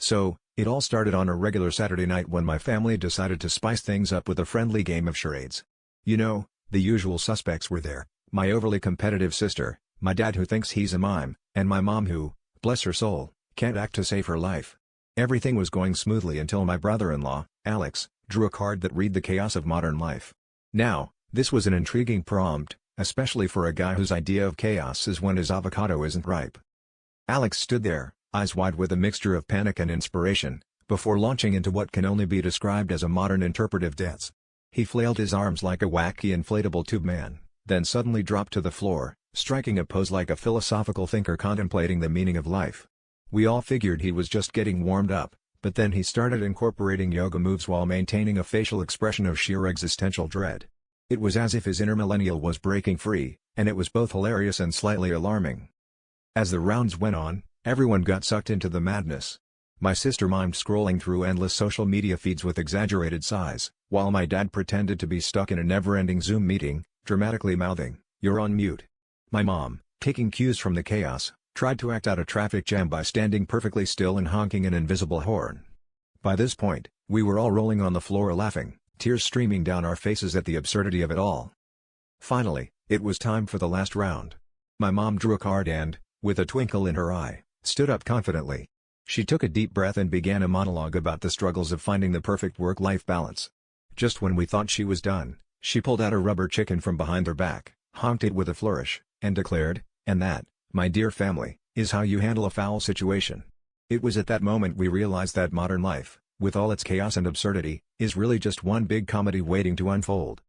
So, it all started on a regular Saturday night when my family decided to spice things up with a friendly game of charades. You know, the usual suspects were there: my overly competitive sister, my dad who thinks he's a mime, and my mom who, bless her soul, can't act to save her life. Everything was going smoothly until my brother-in-law, Alex, drew a card that read the chaos of modern life. Now, this was an intriguing prompt, especially for a guy whose idea of chaos is when his avocado isn't ripe. Alex stood there, eyes wide with a mixture of panic and inspiration, before launching into what can only be described as a modern interpretive dance. He flailed his arms like a wacky inflatable tube man, then suddenly dropped to the floor, striking a pose like a philosophical thinker contemplating the meaning of life. We all figured he was just getting warmed up, but then he started incorporating yoga moves while maintaining a facial expression of sheer existential dread. It was as if his inner millennial was breaking free, and it was both hilarious and slightly alarming. As the rounds went on, everyone got sucked into the madness. My sister mimed scrolling through endless social media feeds with exaggerated sighs, while my dad pretended to be stuck in a never-ending Zoom meeting, dramatically mouthing, "You're on mute." My mom, taking cues from the chaos, tried to act out a traffic jam by standing perfectly still and honking an invisible horn. By this point, we were all rolling on the floor laughing, tears streaming down our faces at the absurdity of it all. Finally, it was time for the last round. My mom drew a card and, with a twinkle in her eye, stood up confidently. She took a deep breath and began a monologue about the struggles of finding the perfect work-life balance. Just when we thought she was done, she pulled out a rubber chicken from behind her back, honked it with a flourish, and declared, "And that, my dear family, is how you handle a foul situation." It was at that moment we realized that modern life, with all its chaos and absurdity, is really just one big comedy waiting to unfold.